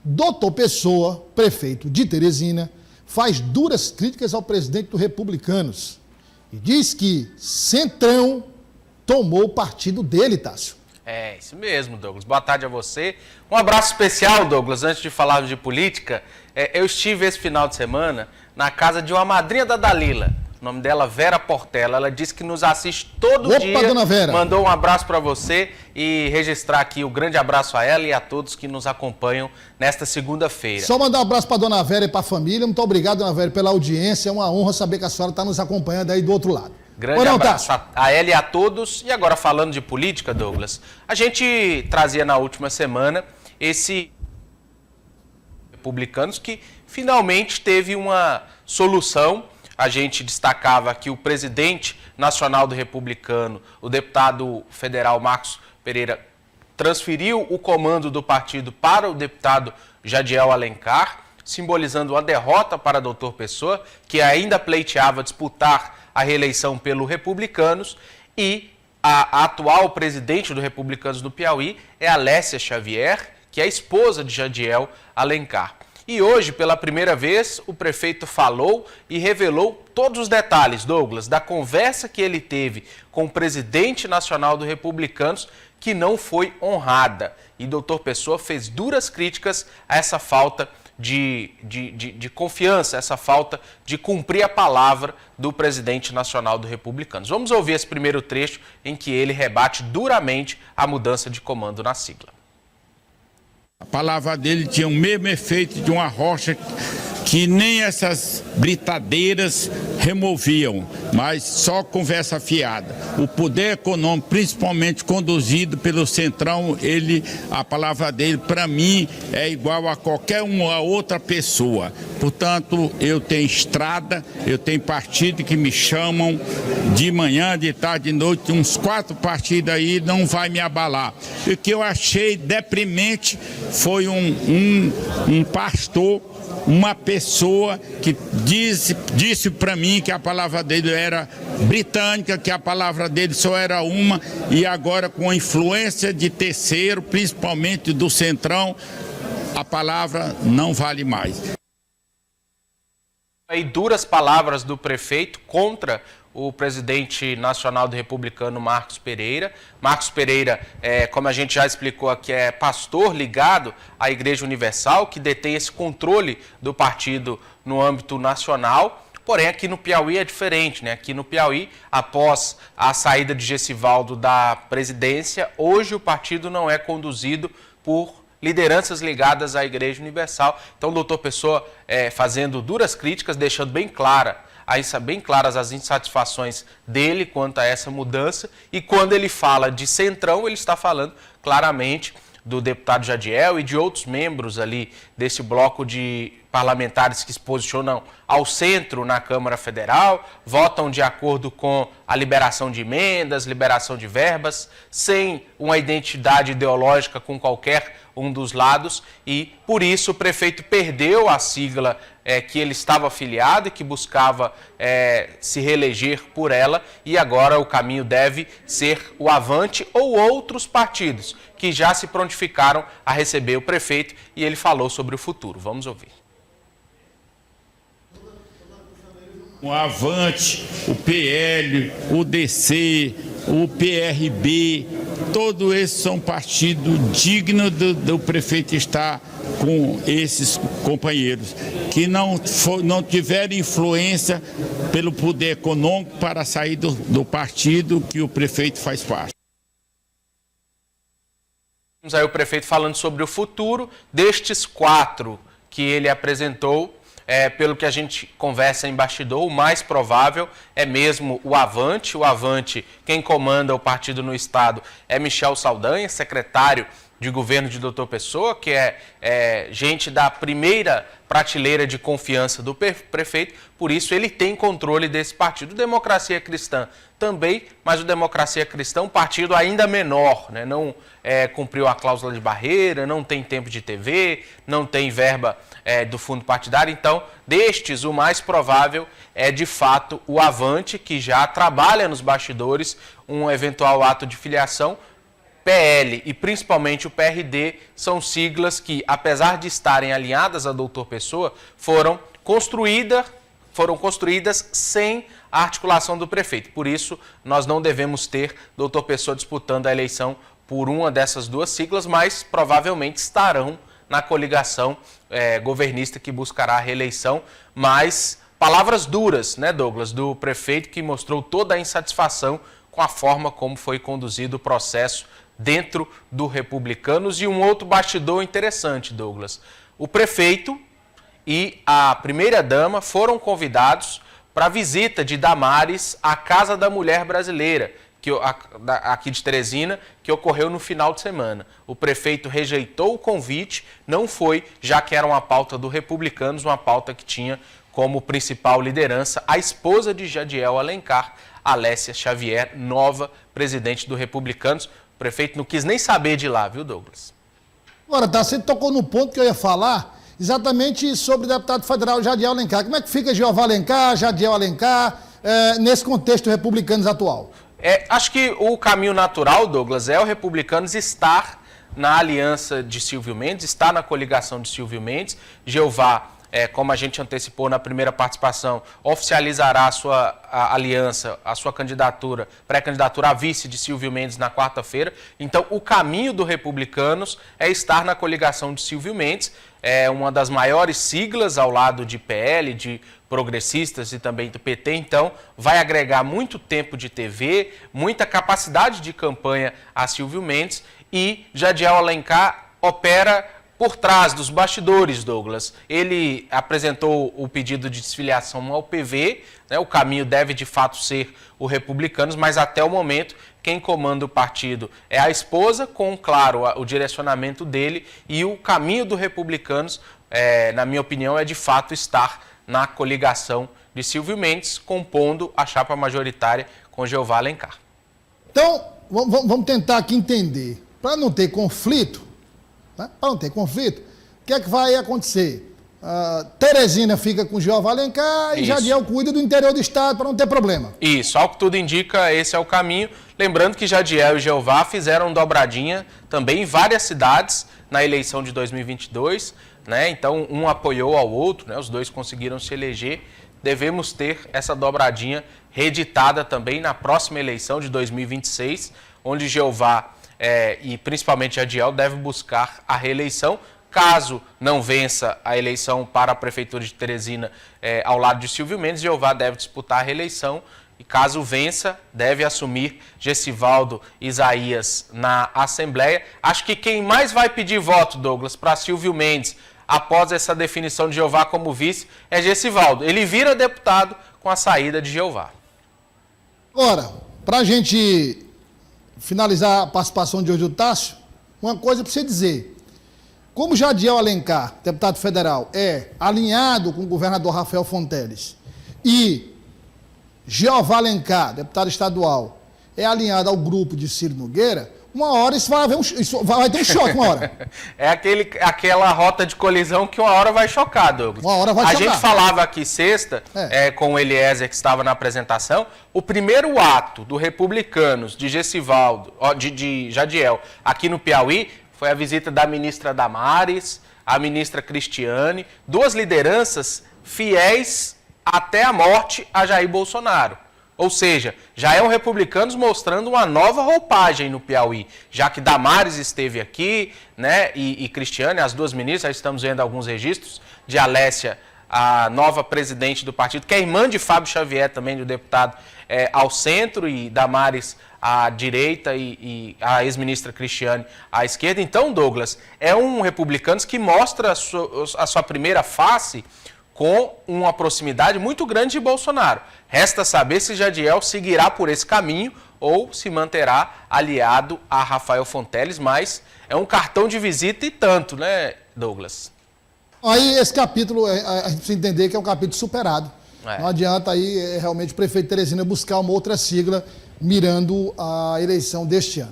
Doutor Pessoa, prefeito de Teresina, faz duras críticas ao presidente do Republicanos e diz que Centrão tomou o partido dele, Tássio. É, isso mesmo, Douglas. Boa tarde a você. Um abraço especial, Douglas, antes de falarmos de política. Eu estive esse final de semana na casa de uma madrinha da Dalila. O nome dela, Vera Portela. Ela disse que nos assiste todo dia. Dona Vera. Mandou um abraço para você e registrar aqui o grande abraço a ela e a todos que nos acompanham nesta segunda-feira. Só mandar um abraço para Dona Vera e para a família. Muito obrigado, Dona Vera, pela audiência. É uma honra saber que a senhora está nos acompanhando aí do outro lado. Grande abraço a ela e a todos. E agora, falando de política, Douglas, a gente trazia na última semana esse Republicanos que finalmente teve uma solução. A gente destacava que o presidente nacional do Republicano, o deputado federal Marcos Pereira, transferiu o comando do partido para o deputado Jadiel Alencar, simbolizando a derrota para Doutor Pessoa, que ainda pleiteava disputar a reeleição pelo Republicanos, e a atual presidente do Republicanos do Piauí é a Lécia Xavier, que é a esposa de Jadiel Alencar. E hoje, pela primeira vez, o prefeito falou e revelou todos os detalhes, Douglas, da conversa que ele teve com o presidente nacional do Republicanos, que não foi honrada. E Doutor Pessoa fez duras críticas a essa falta de confiança, essa falta de cumprir a palavra do presidente nacional do Republicanos. Vamos ouvir esse primeiro trecho em que ele rebate duramente a mudança de comando na sigla. A palavra dele tinha o mesmo efeito de uma rocha que nem essas britadeiras removiam, mas só conversa fiada. O poder econômico, principalmente conduzido pelo Centrão, a palavra dele, para mim, é igual a qualquer uma outra pessoa. Portanto, eu tenho estrada, eu tenho partido que me chamam de manhã, de tarde, de noite, uns 4 partidos aí, não vai me abalar. E o que eu achei deprimente foi um pastor, uma pessoa que disse para mim que a palavra dele era britânica, que a palavra dele só era uma, e agora com a influência de terceiro, principalmente do Centrão, a palavra não vale mais. Aí duras palavras do prefeito contra o presidente nacional do Republicano, Marcos Pereira. Marcos Pereira, como a gente já explicou aqui, é pastor ligado à Igreja Universal, que detém esse controle do partido no âmbito nacional. Porém, aqui no Piauí é diferente, né? Aqui no Piauí, após a saída de Gessivaldo da presidência, hoje o partido não é conduzido por lideranças ligadas à Igreja Universal. Então, o doutor Pessoa fazendo duras críticas, deixando bem claras as insatisfações dele quanto a essa mudança, e quando ele fala de Centrão, ele está falando claramente do deputado Jadiel e de outros membros ali desse bloco de parlamentares que se posicionam ao centro na Câmara Federal, votam de acordo com a liberação de emendas, liberação de verbas, sem uma identidade ideológica com qualquer um dos lados, e por isso o prefeito perdeu a sigla que ele estava afiliado e que buscava se reeleger por ela, e agora o caminho deve ser o Avante ou outros partidos que já se prontificaram a receber o prefeito, e ele falou sobre o futuro. Vamos ouvir. O Avante, o PL, o DC, o PRB, todos esses são partidos dignos do prefeito estar com esses companheiros, que não tiveram influência pelo poder econômico para sair do partido que o prefeito faz parte. Temos aí o prefeito falando sobre o futuro destes 4 que ele apresentou. Pelo que a gente conversa em bastidor, o mais provável é mesmo o Avante. O Avante, quem comanda o partido no estado é Michel Saldanha, secretário de governo de Doutor Pessoa, que é gente da primeira prateleira de confiança do prefeito, por isso ele tem controle desse partido. Democracia Cristã também, mas o Democracia Cristã é um partido ainda menor, né? Não cumpriu a cláusula de barreira, não tem tempo de TV, não tem verba do fundo partidário. Então, destes, o mais provável é de fato o Avante, que já trabalha nos bastidores um eventual ato de filiação, PL e principalmente o PRD são siglas que, apesar de estarem alinhadas a doutor Pessoa, foram construídas sem a articulação do prefeito. Por isso, nós não devemos ter doutor Pessoa disputando a eleição por uma dessas duas siglas, mas provavelmente estarão na coligação governista que buscará a reeleição. Mas palavras duras, né, Douglas, do prefeito, que mostrou toda a insatisfação com a forma como foi conduzido o processo dentro do Republicanos. E um outro bastidor interessante, Douglas. O prefeito e a primeira-dama foram convidados para a visita de Damares à Casa da Mulher Brasileira, aqui de Teresina, que ocorreu no final de semana. O prefeito rejeitou o convite, não foi, já que era uma pauta do Republicanos, uma pauta que tinha como principal liderança a esposa de Jadiel Alencar, Alécia Xavier, nova presidente do Republicanos. O prefeito não quis nem saber de lá, viu, Douglas? Agora, você tocou no ponto que eu ia falar, exatamente sobre o deputado federal Jadiel Alencar. Como é que fica Jeová Alencar, Jadiel Alencar, nesse contexto Republicanos atual? Acho que o caminho natural, Douglas, é o Republicanos estar na aliança de Silvio Mendes, estar na coligação de Silvio Mendes. Jeová, como a gente antecipou na primeira participação, oficializará a sua aliança, a sua candidatura, pré-candidatura a vice de Silvio Mendes na quarta-feira. Então, o caminho do Republicanos é estar na coligação de Silvio Mendes, uma das maiores siglas ao lado de PL, de progressistas e também do PT. Então, vai agregar muito tempo de TV, muita capacidade de campanha a Silvio Mendes, e Jadiel Alencar opera por trás dos bastidores, Douglas. Ele apresentou o pedido de desfiliação ao PV, né? O caminho deve de fato ser o Republicanos, mas até o momento quem comanda o partido é a esposa, com, claro, o direcionamento dele, e o caminho do Republicanos, na minha opinião, é de fato estar na coligação de Silvio Mendes, compondo a chapa majoritária com Jeová Alencar. Então, vamos tentar aqui entender. Para não ter conflito, né? Para não ter conflito, o que é que vai acontecer? Teresina fica com Jeová Alencar e Jadiel cuida do interior do estado para não ter problema. Isso, ao que tudo indica, esse é o caminho. Lembrando que Jadiel e Jeová fizeram dobradinha também em várias cidades na eleição de 2022, né? Então, um apoiou ao outro, né? Os dois conseguiram se eleger. Devemos ter essa dobradinha reeditada também na próxima eleição de 2026, onde Jeová e principalmente Jadiel devem buscar a reeleição. Caso não vença a eleição para a Prefeitura de Teresina ao lado de Silvio Mendes, Jeová deve disputar a reeleição. E caso vença, deve assumir Gessivaldo Isaías na Assembleia. Acho que quem mais vai pedir voto, Douglas, para Silvio Mendes, após essa definição de Jeová como vice, é Gessivaldo. Ele vira deputado com a saída de Jeová. Agora, para a gente finalizar a participação de hoje do Tássio, uma coisa para você dizer. Como Jadiel Alencar, deputado federal, é alinhado com o governador Rafael Fonteles e Jeová Alencar, deputado estadual, é alinhado ao grupo de Ciro Nogueira, uma hora isso vai ter um choque, uma hora. É aquela rota de colisão que uma hora vai chocar, Douglas. Uma hora vai chocar. A gente falava aqui sexta, com o Eliezer, que estava na apresentação, o primeiro ato do Republicanos, de Gessivaldo, de Jadiel, aqui no Piauí, foi a visita da ministra Damares, a ministra Cristiane, duas lideranças fiéis até a morte a Jair Bolsonaro. Ou seja, já é o Republicanos mostrando uma nova roupagem no Piauí, já que Damares esteve aqui, né, e Cristiane, as duas ministras, estamos vendo alguns registros, de Alécia, a nova presidente do partido, que é irmã de Fábio Xavier, também do deputado ao centro, e Damares à direita e a ex-ministra Cristiane à esquerda. Então, Douglas, é um Republicanos que mostra a sua primeira face com uma proximidade muito grande de Bolsonaro. Resta saber se Jadiel seguirá por esse caminho ou se manterá aliado a Rafael Fonteles, mas é um cartão de visita e tanto, né, Douglas? Aí esse capítulo, a gente precisa entender que é um capítulo superado. Não adianta aí realmente o prefeito Teresina buscar uma outra sigla mirando a eleição deste ano.